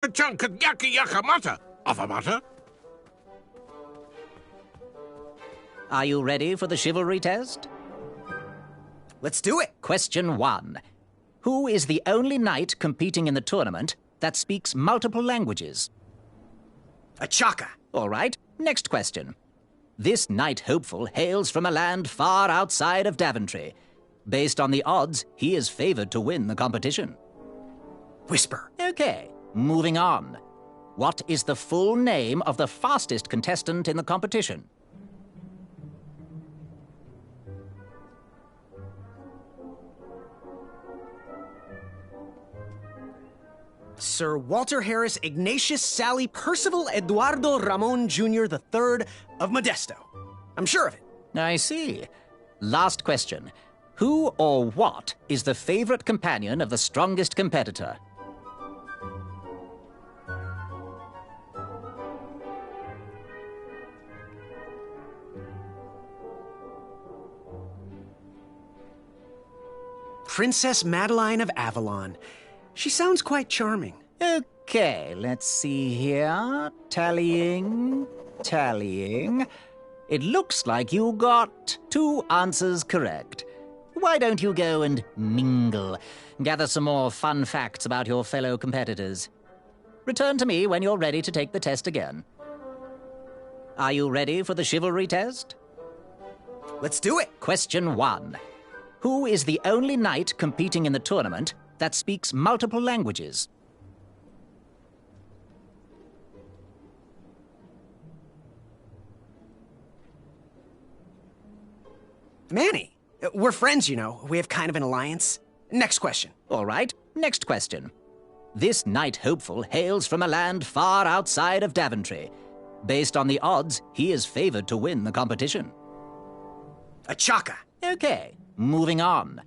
chunk of yucca yucca mutter of a mutter. Are you ready for the chivalry test? Let's do it. Question 1. Who is the only knight competing in the tournament that speaks multiple languages? A chaka. All right. Next question. This knight hopeful hails from a land far outside of Daventry. Based on the odds, he is favored to win the competition. Whisper. Okay, moving on. What is the full name of the fastest contestant in the competition? Sir Walter Harris Ignatius Sally Percival Eduardo Ramon Jr. III of Modesto. I'm sure of it. I see. Last question. Who or what is the favorite companion of the strongest competitor? Princess Madeline of Avalon. She sounds quite charming. Okay, let's see here. Tallying. It looks like you got 2 answers correct. Why don't you go and mingle? Gather some more fun facts about your fellow competitors. Return to me when you're ready to take the test again. Are you ready for the chivalry test? Let's do it. Question 1. Who is the only knight competing in the tournament that speaks multiple languages? Manny. We're friends, you know. We have kind of an alliance. Next question. All right, next question. This knight hopeful hails from a land far outside of Daventry. Based on the odds, he is favored to win the competition. A chaka. Okay, moving on.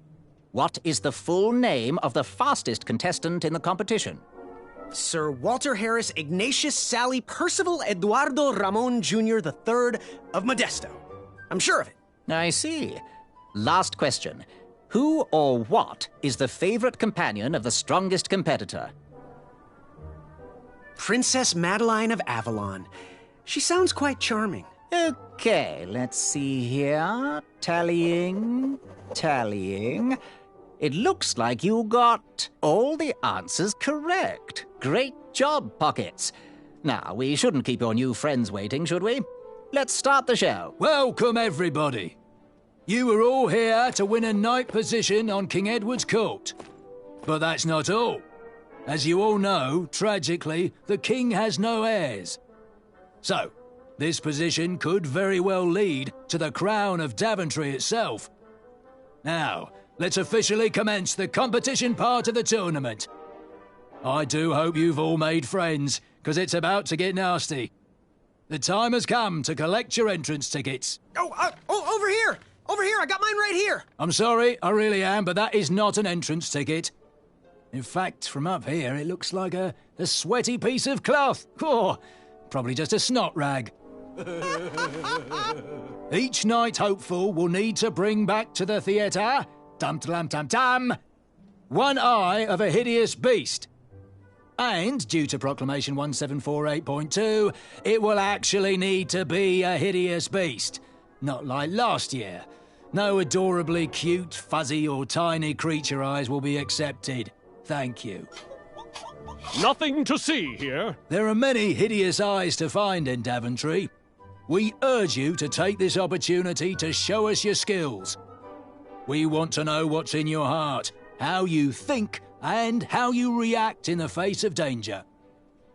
What is the full name of the fastest contestant in the competition? Sir Walter Harris Ignatius Sally Percival Eduardo Ramon Jr. III of Modesto. I'm sure of it. I see. Last question. Who or what is the favorite companion of the strongest competitor? Princess Madeline of Avalon. She sounds quite charming. Okay, let's see here. Tallying. It looks like you got all the answers correct. Great job, Pockets. Now, we shouldn't keep your new friends waiting, should we? Let's start the show. Welcome, everybody. You are all here to win a knight position on King Edward's court. But that's not all. As you all know, tragically, the king has no heirs. So, this position could very well lead to the crown of Daventry itself. Now, let's officially commence the competition part of the tournament. I do hope you've all made friends, because it's about to get nasty. The time has come to collect your entrance tickets. Oh, over here! Over here, I got mine right here! I'm sorry, I really am, but that is not an entrance ticket. In fact, from up here, it looks like a sweaty piece of cloth. Oh, probably just a snot rag. Each knight hopeful will need to bring back to the theatre, dum-dum-dum-dum, one eye of a hideous beast. And, due to Proclamation 1748.2, it will actually need to be a hideous beast. Not like last year. No adorably cute, fuzzy or tiny creature eyes will be accepted. Thank you. Nothing to see here. There are many hideous eyes to find in Daventry. We urge you to take this opportunity to show us your skills. We want to know what's in your heart, how you think, and how you react in the face of danger.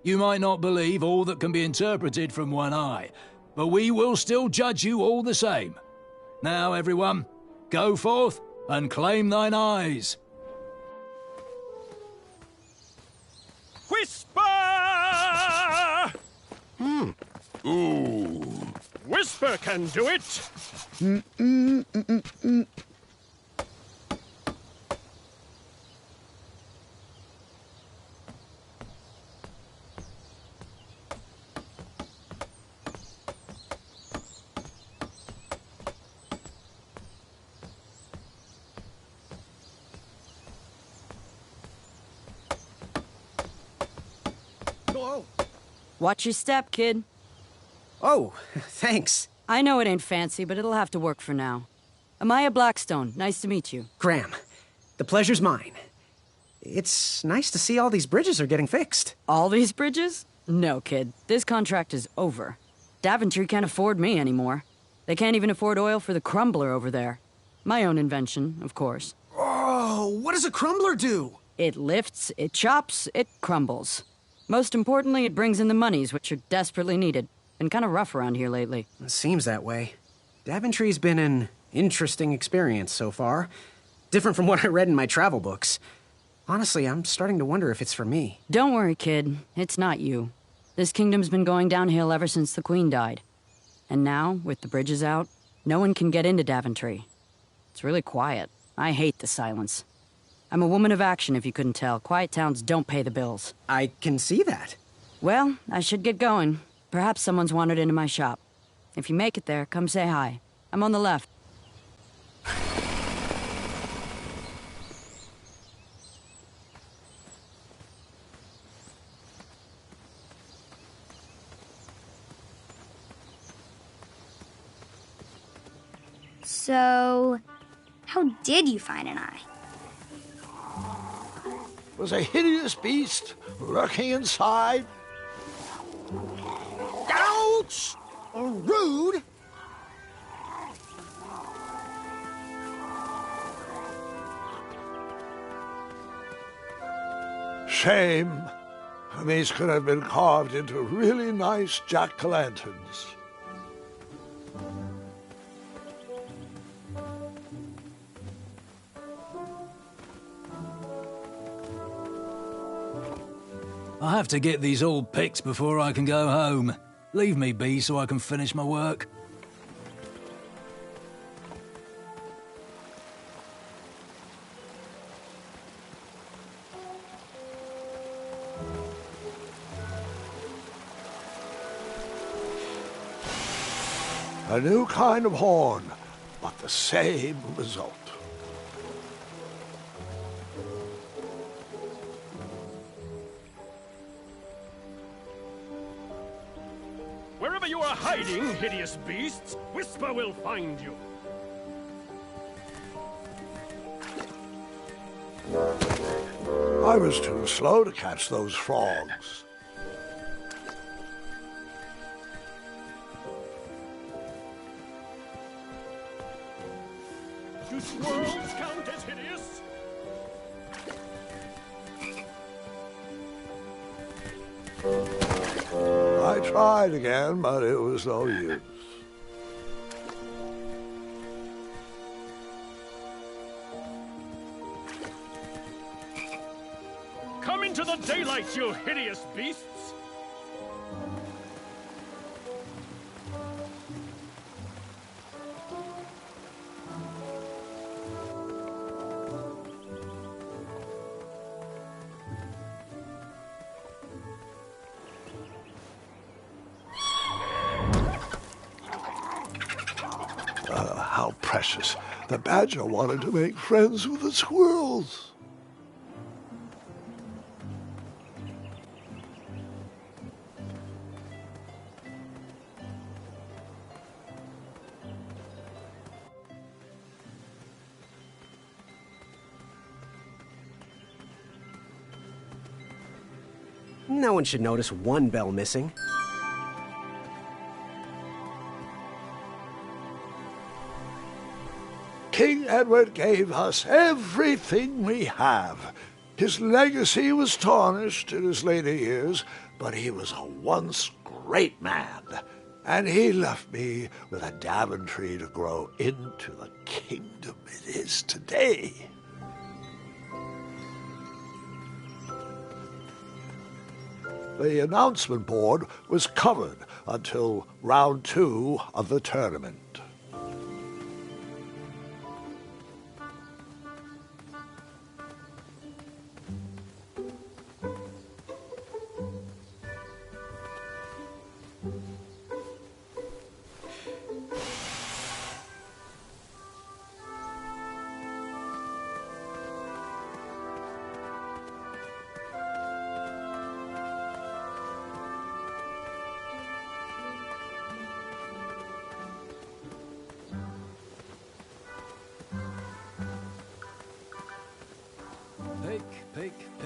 You might not believe all that can be interpreted from one eye, but we will still judge you all the same. Now, everyone, go forth and claim thine eyes. Whisper! Ooh. Whisper can do it. Watch your step, kid. Oh, thanks. I know it ain't fancy, but it'll have to work for now. Amaya Blackstone, nice to meet you. Graham, the pleasure's mine. It's nice to see all these bridges are getting fixed. All these bridges? No, kid. This contract is over. Daventry can't afford me anymore. They can't even afford oil for the crumbler over there. My own invention, of course. Oh, what does a crumbler do? It lifts, it chops, it crumbles. Most importantly, it brings in the monies, which are desperately needed. Been kind of rough around here lately. It seems that way. Daventry's been an interesting experience so far. Different from what I read in my travel books. Honestly, I'm starting to wonder if it's for me. Don't worry, kid. It's not you. This kingdom's been going downhill ever since the Queen died. And now, with the bridges out, no one can get into Daventry. It's really quiet. I hate the silence. I'm a woman of action, if you couldn't tell. Quiet towns don't pay the bills. I can see that. Well, I should get going. Perhaps someone's wandered into my shop. If you make it there, come say hi. I'm on the left. So, how did you find an eye? Was a hideous beast lurking inside. Ouch! Rude! Shame. These could have been carved into really nice jack-o'-lanterns. I have to get these all picked before I can go home. Leave me be so I can finish my work. A new kind of horn, but the same result. Wherever you are hiding, hideous beasts, Whisper will find you. I was too slow to catch those frogs. Do squirrels count as hideous? I tried again, but it was no use. Come into the daylight, you hideous beasts! How precious. The badger wanted to make friends with the squirrels. No one should notice one bell missing. King Edward gave us everything we have. His legacy was tarnished in his later years, but he was a once great man. And he left me with a Daventry to grow into the kingdom it is today. The announcement board was covered until round 2 of the tournament.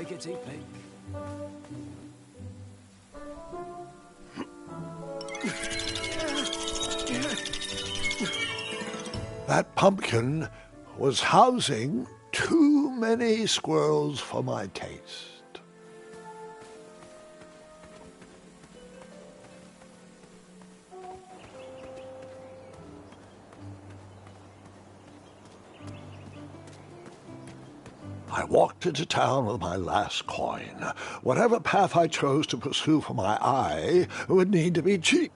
Pickety pick. That pumpkin was housing too many squirrels for my taste. I walked into town with my last coin. Whatever path I chose to pursue for my eye would need to be cheap.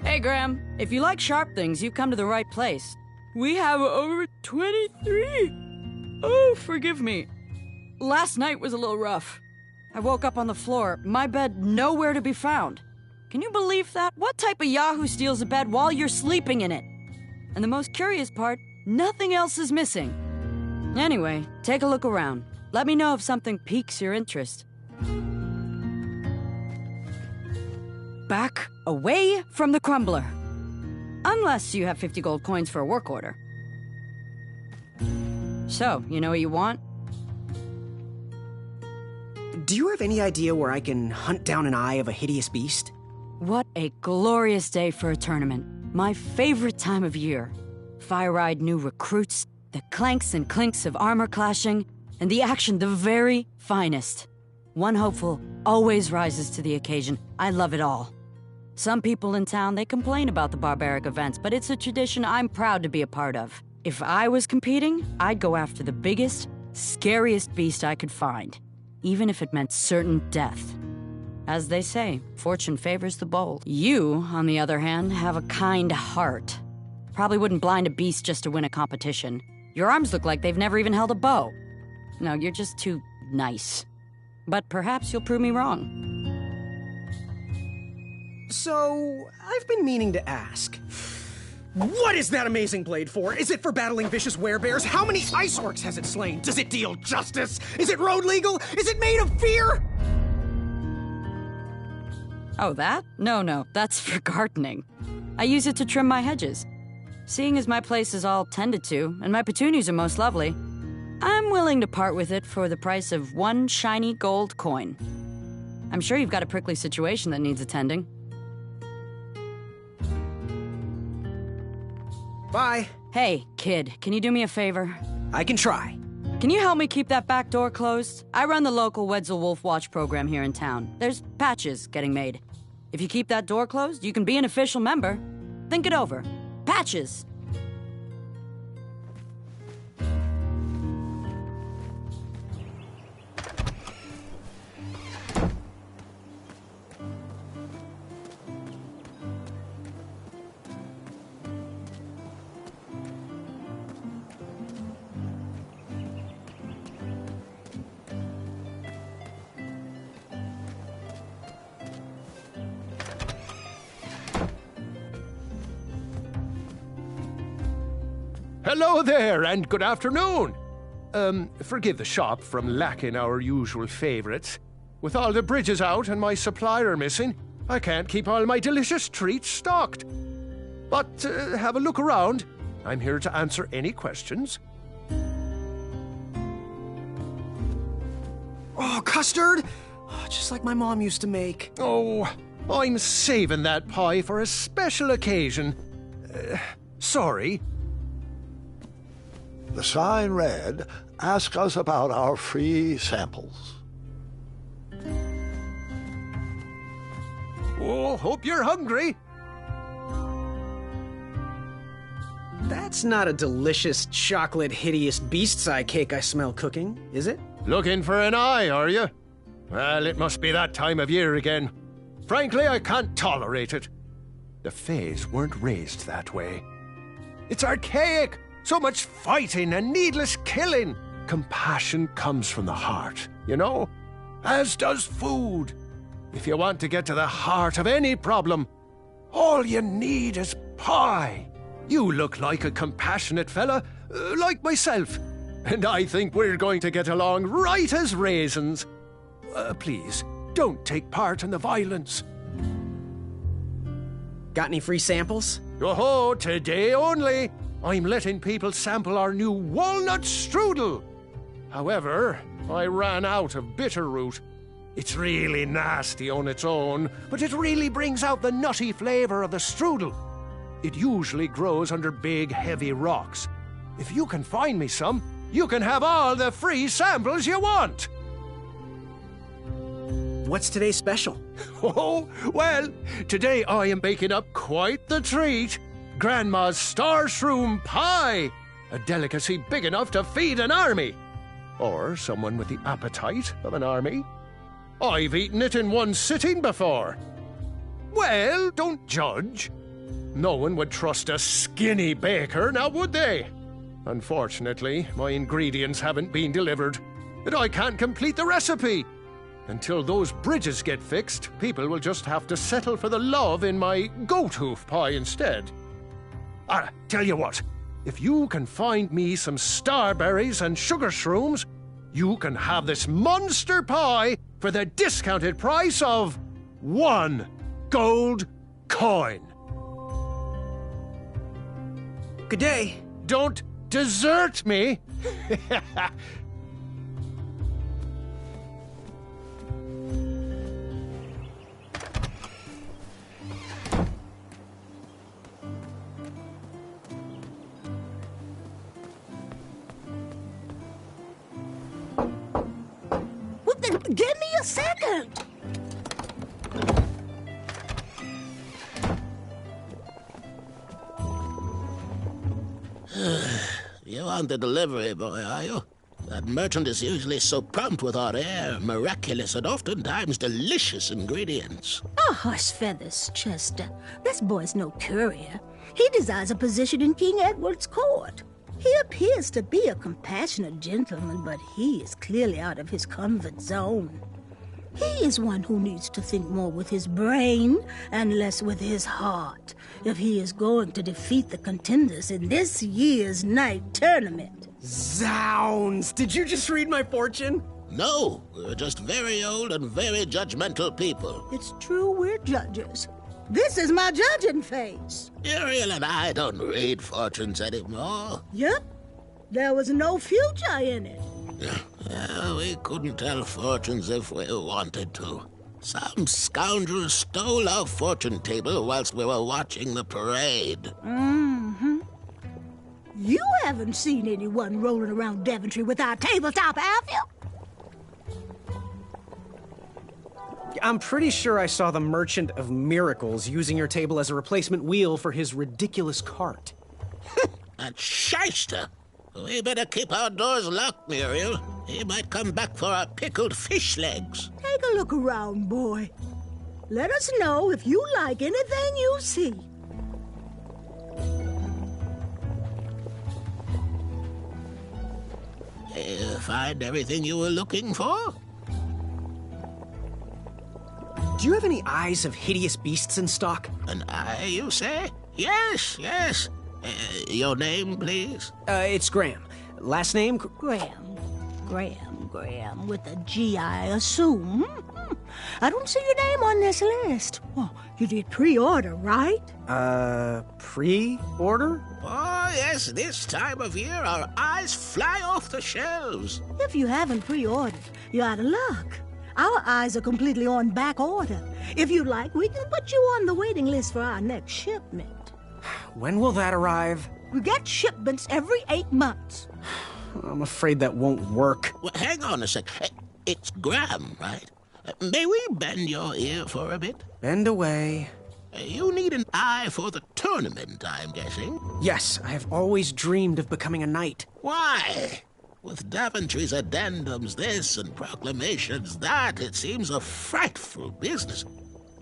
Hey, Graham. If you like sharp things, you've come to the right place. We have over 23. Oh, forgive me. Last night was a little rough. I woke up on the floor, my bed nowhere to be found. Can you believe that? What type of yahoo steals a bed while you're sleeping in it? And the most curious part, nothing else is missing. Anyway, take a look around. Let me know if something piques your interest. Back away from the crumbler. Unless you have 50 gold coins for a work order. So, you know what you want? Do you have any idea where I can hunt down an eye of a hideous beast? What a glorious day for a tournament. My favorite time of year. Fire-eyed new recruits, the clanks and clinks of armor clashing, and the action the very finest. One hopeful always rises to the occasion. I love it all. Some people in town, they complain about the barbaric events, but it's a tradition I'm proud to be a part of. If I was competing, I'd go after the biggest, scariest beast I could find, even if it meant certain death. As they say, fortune favors the bold. You, on the other hand, have a kind heart. Probably wouldn't blind a beast just to win a competition. Your arms look like they've never even held a bow. No, you're just too nice. But perhaps you'll prove me wrong. So, I've been meaning to ask. What is that amazing blade for? Is it for battling vicious werebears? How many ice orcs has it slain? Does it deal justice? Is it road legal? Is it made of fear? Oh, that? No, that's for gardening. I use it to trim my hedges. Seeing as my place is all tended to, and my petunias are most lovely, I'm willing to part with it for the price of 1 shiny gold coin. I'm sure you've got a prickly situation that needs attending. Bye. Hey, kid, can you do me a favor? I can try. Can you help me keep that back door closed? I run the local Wetzel Wolf Watch program here in town. There's patches getting made. If you keep that door closed, you can be an official member. Think it over. Patches! Hello there, and good afternoon. Forgive the shop from lacking our usual favorites. With all the bridges out and my supplier missing, I can't keep all my delicious treats stocked. But have a look around. I'm here to answer any questions. Oh, custard! Oh, just like my mom used to make. Oh, I'm saving that pie for a special occasion. Sorry. The sign read, "Ask us about our free samples." Oh, hope you're hungry. That's not a delicious chocolate hideous beast's eye cake I smell cooking, is it? Looking for an eye, are you? Well, it must be that time of year again. Frankly, I can't tolerate it. The Fays weren't raised that way. It's archaic. So much fighting and needless killing. Compassion comes from the heart, you know? As does food. If you want to get to the heart of any problem, all you need is pie. You look like a compassionate fella, like myself. And I think we're going to get along right as raisins. Please, don't take part in the violence. Got any free samples? Oh, today only. I'm letting people sample our new walnut strudel. However, I ran out of bitterroot. It's really nasty on its own, but it really brings out the nutty flavor of the strudel. It usually grows under big, heavy rocks. If you can find me some, you can have all the free samples you want. What's today's special? Oh, well, today I am baking up quite the treat. Grandma's star shroom pie, a delicacy big enough to feed an army. Or someone with the appetite of an army. I've eaten it in one sitting before. Well, don't judge. No one would trust a skinny baker, now would they? Unfortunately, my ingredients haven't been delivered, and I can't complete the recipe. Until those bridges get fixed, people will just have to settle for the love in my goat hoof pie instead. Tell you what, if you can find me some starberries and sugar shrooms, you can have this monster pie for the discounted price of 1 gold coin. Good day. Don't desert me. Give me a second. You aren't the delivery boy, are you? That merchant is usually so prompt with our rare, miraculous, and oftentimes delicious ingredients. Oh, hush feathers, Chester. This boy's no courier. He desires a position in King Edward's court. He appears to be a compassionate gentleman, but he is clearly out of his comfort zone. He is one who needs to think more with his brain and less with his heart if he is going to defeat the contenders in this year's night tournament. Zounds! Did you just read my fortune? No, we're just very old and very judgmental people. It's true we're judges. This is my judging face. Ariel and I don't read fortunes anymore. Yep. There was no future in it. We couldn't tell fortunes if we wanted to. Some scoundrel stole our fortune table whilst we were watching the parade. Mm-hmm. You haven't seen anyone rolling around Daventry with our tabletop, have you? I'm pretty sure I saw the Merchant of Miracles using your table as a replacement wheel for his ridiculous cart. That shyster! We better keep our doors locked, Muriel. He might come back for our pickled fish legs. Take a look around, boy. Let us know if you like anything you see. Find everything you were looking for? Do you have any eyes of hideous beasts in stock? An eye, you say? Yes, yes. Your name, please? It's Graham. Last name? Graham, with a G, I assume. I don't see your name on this list. Well, you did pre-order, right? Pre-order? Oh, yes, this time of year our eyes fly off the shelves. If you haven't pre-ordered, you're out of luck. Our eyes are completely on back order. If you like, we can put you on the waiting list for our next shipment. When will that arrive? We get shipments every 8 months. I'm afraid that won't work. Well, hang on a sec. It's Graham, right? May we bend your ear for a bit? Bend away. You need an eye for the tournament, I'm guessing. Yes, I have always dreamed of becoming a knight. Why? With Daventry's addendums this and proclamations that, it seems a frightful business.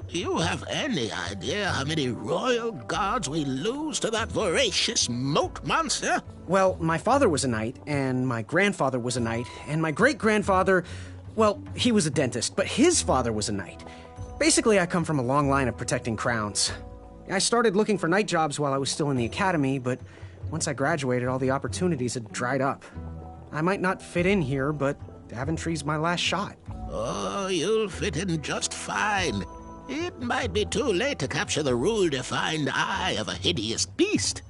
Do you have any idea how many royal guards we lose to that voracious moat monster? Well, my father was a knight, and my grandfather was a knight, and my great-grandfather, well, he was a dentist, but his father was a knight. Basically, I come from a long line of protecting crowns. I started looking for knight jobs while I was still in the academy, but once I graduated, all the opportunities had dried up. I might not fit in here, but Daventry's my last shot. Oh, you'll fit in just fine. It might be too late to capture the rule-defined eye of a hideous beast,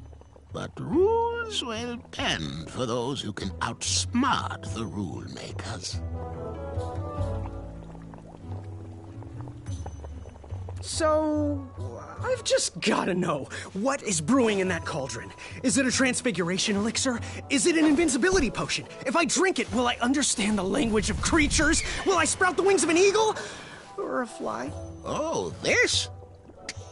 but rules will bend for those who can outsmart the rule makers. So, I've just gotta know, what is brewing in that cauldron? Is it a transfiguration elixir? Is it an invincibility potion? If I drink it, will I understand the language of creatures? Will I sprout the wings of an eagle? Or a fly? Oh, this?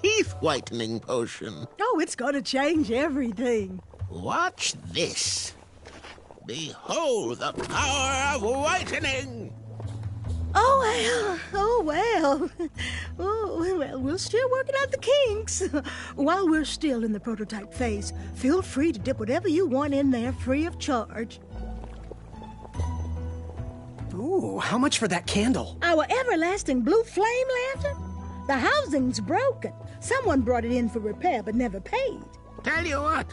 Teeth-whitening potion. Oh, it's gonna change everything. Watch this. Behold the power of whitening! Oh, well. Oh, well, we're still working out the kinks. While we're still in the prototype phase, feel free to dip whatever you want in there free of charge. Ooh, how much for that candle? Our everlasting blue flame lantern? The housing's broken. Someone brought it in for repair but never paid. Tell you what,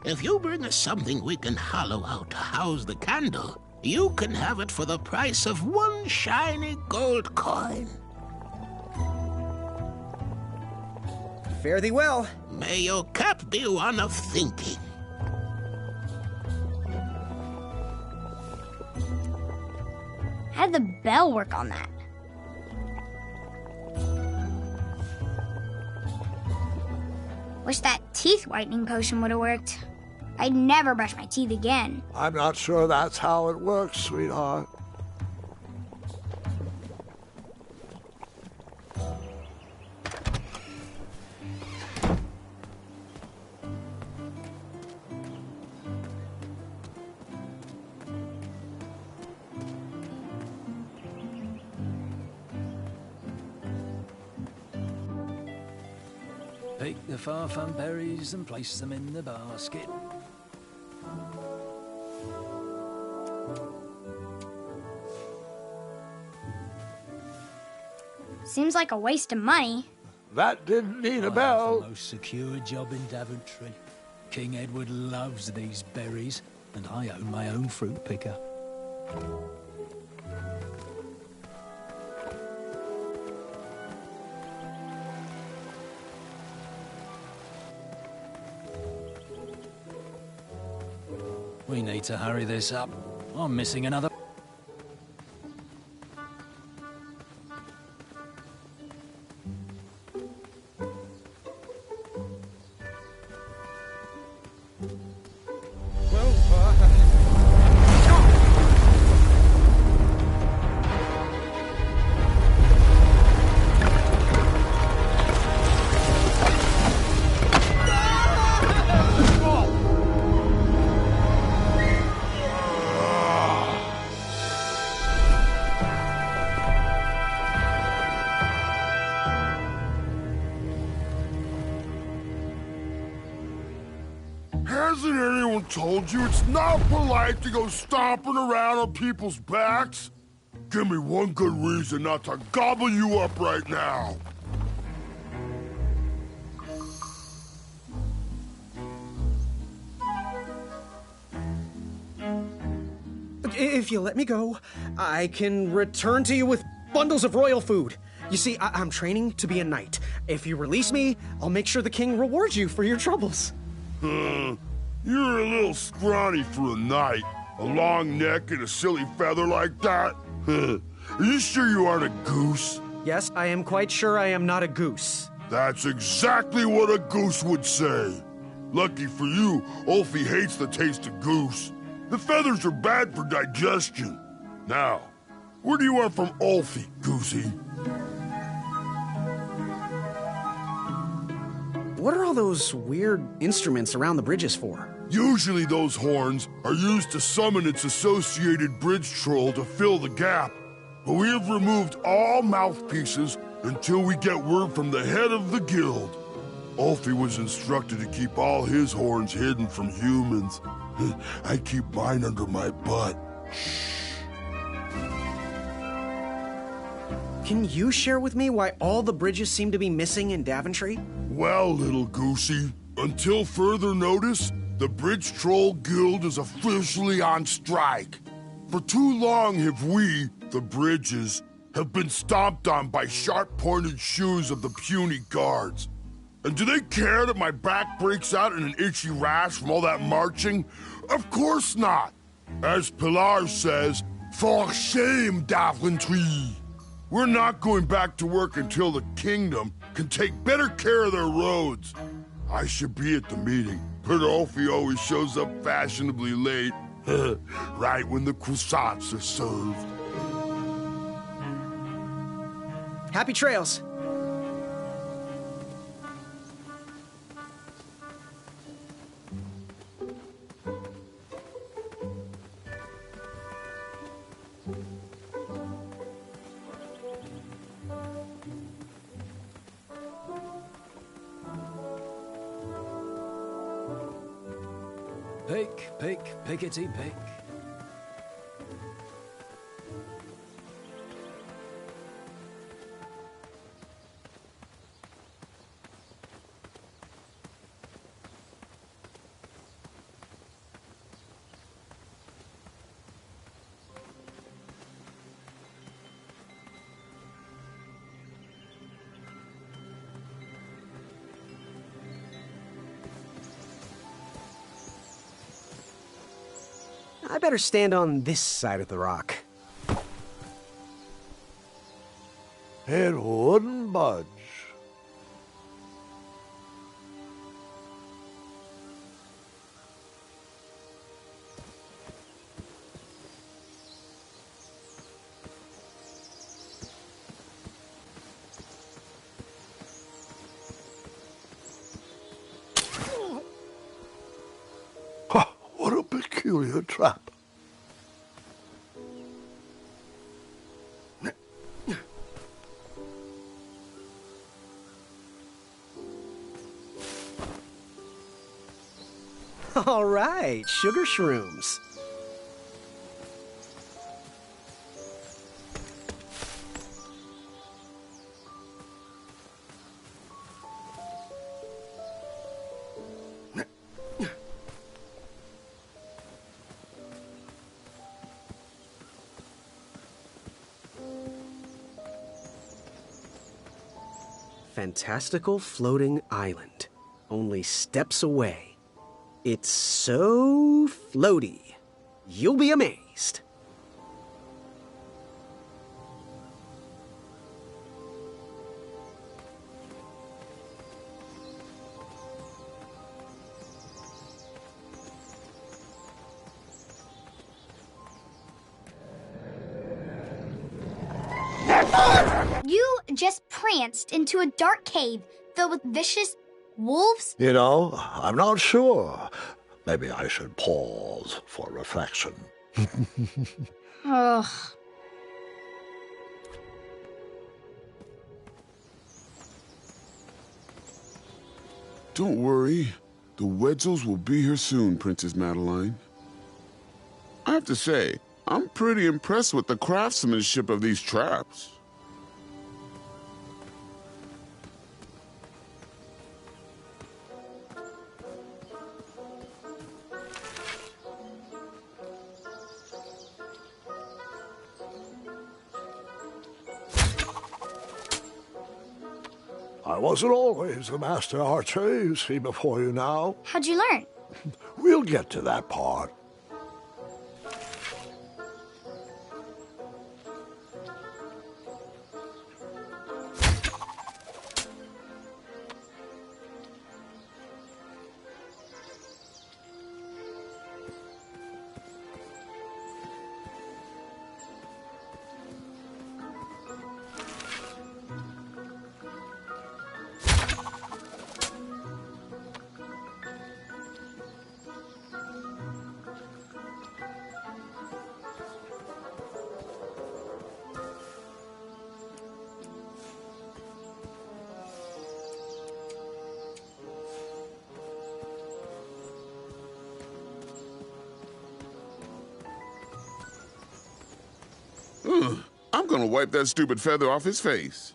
if you bring us something we can hollow out to house the candle, you can have it for the price of one shiny gold coin. Fare thee well. May your cap be one of thinking. How did the bell work on that? Wish that teeth whitening potion would have worked. I'd never brush my teeth again. I'm not sure that's how it works, sweetheart. Pick the far-flung berries and place them in the basket. Seems like a waste of money. That didn't need a I have bell. the most secure job in Daventry. King Edward loves these berries, and I own my own fruit picker. We need to hurry this up. I'm missing another. Hasn't anyone told you it's not polite to go stomping around on people's backs? Give me one good reason not to gobble you up right now. If you let me go, I can return to you with bundles of royal food. You see, I'm training to be a knight. If you release me, I'll make sure the king rewards you for your troubles. You're a little scrawny for a knight. A long neck and a silly feather like that? Are you sure you aren't a goose? Yes, I am quite sure I am not a goose. That's exactly what a goose would say. Lucky for you, Ulfie hates the taste of goose. The feathers are bad for digestion. Now, what do you want from Ulfie, Goosey? What are all those weird instruments around the bridges for? Usually those horns are used to summon its associated bridge troll to fill the gap. But we have removed all mouthpieces until we get word from the head of the guild. Ulfie was instructed to keep all his horns hidden from humans. I keep mine under my butt. Can you share with me why all the bridges seem to be missing in Daventry? Well, little Goosey, until further notice, the Bridge Troll Guild is officially on strike. For too long have we, the Bridges, have been stomped on by sharp-pointed shoes of the puny guards. And do they care that my back breaks out in an itchy rash from all that marching? Of course not! As Pilar says, for shame, Daventry! We're not going back to work until the kingdom can take better care of their roads. I should be at the meeting, but Alfie always shows up fashionably late, right when the croissants are served. Happy trails. Pick, pick, pickety pick. I better stand on this side of the rock. It wouldn't budge. What a peculiar trap. All right, sugar shrooms. Fantastical floating island, only steps away. It's so floaty, you'll be amazed. You just pranced into a dark cave filled with vicious wolves? You know, I'm not sure. Maybe I should pause for reflection. Ugh. Don't worry. The Wetzels will be here soon, Princess Madeline. I have to say, I'm pretty impressed with the craftsmanship of these traps. I wasn't always the master archer you see before you now. How'd you learn? We'll get to that part. I'm gonna wipe that stupid feather off his face.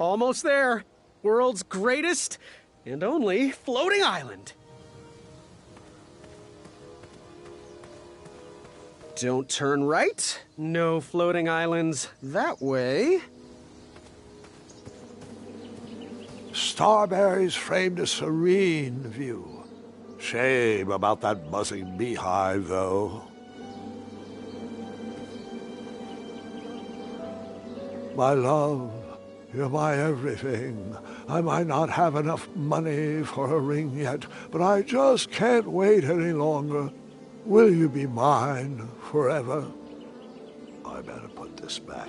Almost there. World's greatest and only floating island. Don't turn right. No floating islands that way. Starberries framed a serene view. Shame about that buzzing beehive, though. My love, you're my everything. I might not have enough money for a ring yet, but I just can't wait any longer. Will you be mine forever? I better put this back.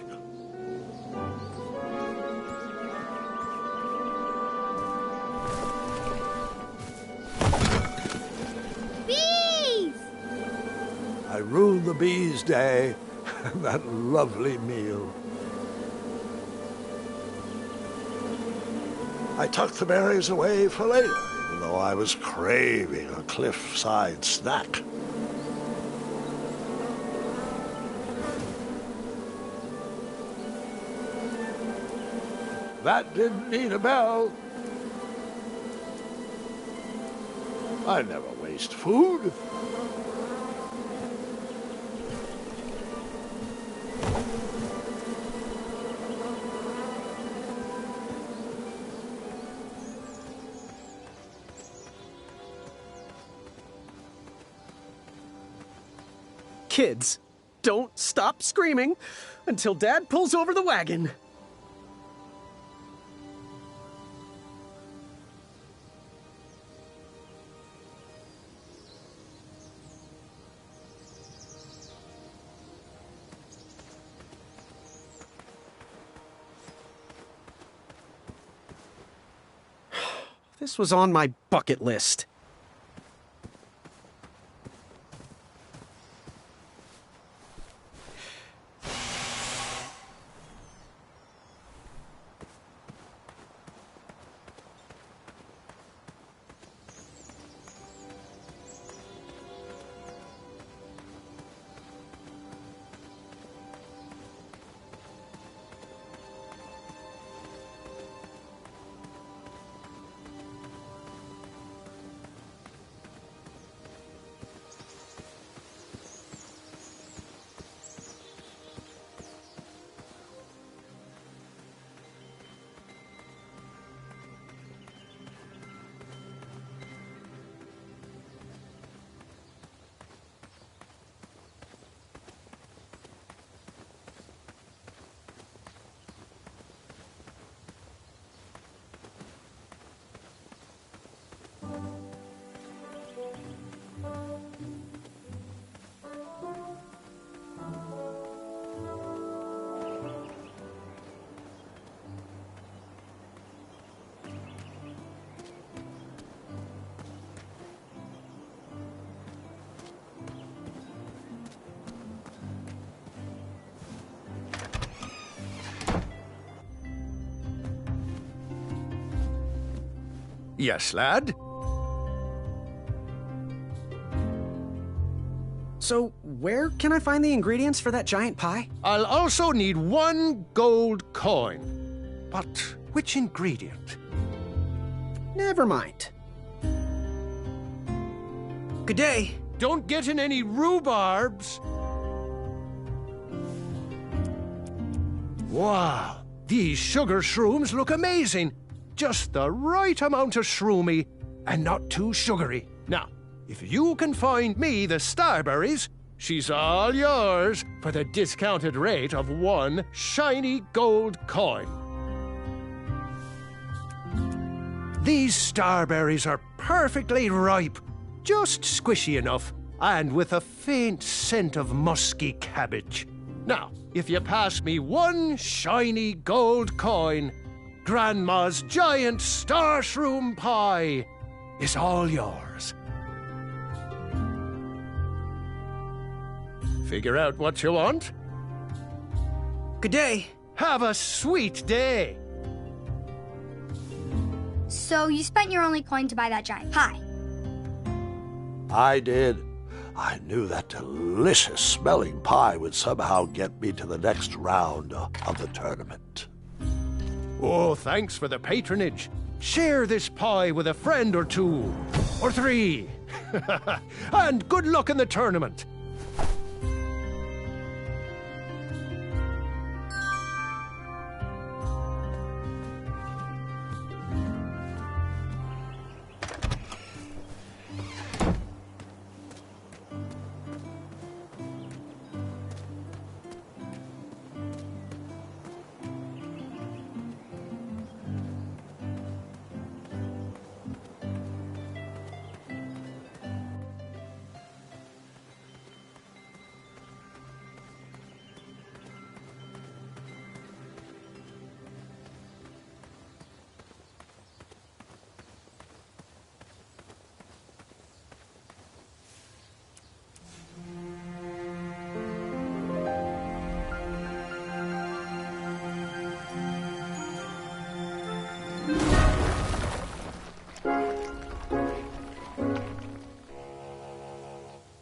Bees! I ruined the bees' day and that lovely meal. I tucked the berries away for later, even though I was craving a cliffside snack. That didn't need a bell. I never waste food. Kids, don't stop screaming until Dad pulls over the wagon. This was on my bucket list. Yes, lad? So, where can I find the ingredients for that giant pie? I'll also need 1 gold coin. But which ingredient? Never mind. Good day. Don't get in any rhubarbs. Wow, these sugar shrooms look amazing. Just the right amount of shroomy and not too sugary. Now, if you can find me the starberries, she's all yours for the discounted rate of 1 shiny gold coin. These starberries are perfectly ripe, just squishy enough, and with a faint scent of musky cabbage. Now, if you pass me 1 shiny gold coin, Grandma's giant star shroom pie is all yours. Figure out what you want? Good day. Have a sweet day. So you spent your only coin to buy that giant pie? I did. I knew that delicious-smelling pie would somehow get me to the next round of the tournament. Oh, thanks for the patronage. Share this pie with a friend or two, or three. And good luck in the tournament.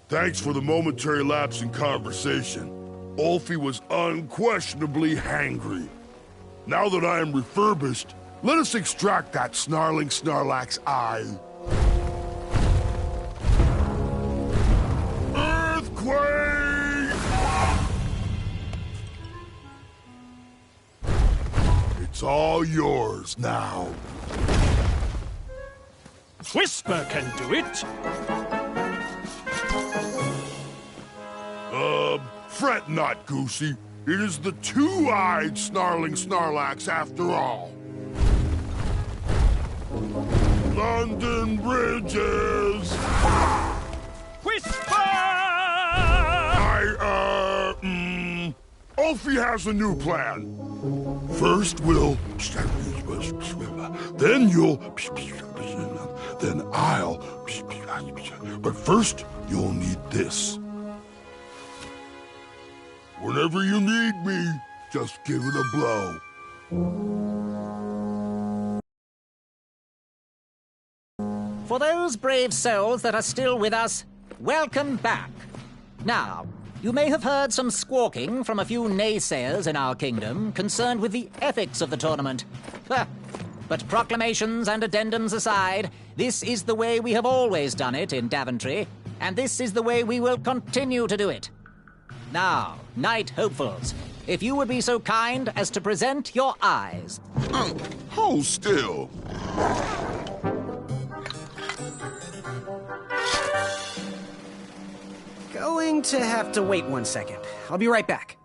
Thanks for the momentary lapse in conversation. Ulfie was unquestionably hangry. Now that I am refurbished, let us extract that snarling Snarlack's eye. Earthquake! It's all yours now. Whisper can do it. Fret not, Goosey. It is the two-eyed snarling Snarlax after all. London bridges! Whisper! Ulfie has a new plan. First we'll... Then you'll... Then I'll... But first, you'll need this. Whenever you need me, just give it a blow. For those brave souls that are still with us, welcome back. Now, you may have heard some squawking from a few naysayers in our kingdom concerned with the ethics of the tournament. But proclamations and addendums aside, this is the way we have always done it in Daventry, and this is the way we will continue to do it. Now, Knight Hopefuls, if you would be so kind as to present your eyes. Hold still. Going to have to wait 1 second. I'll be right back.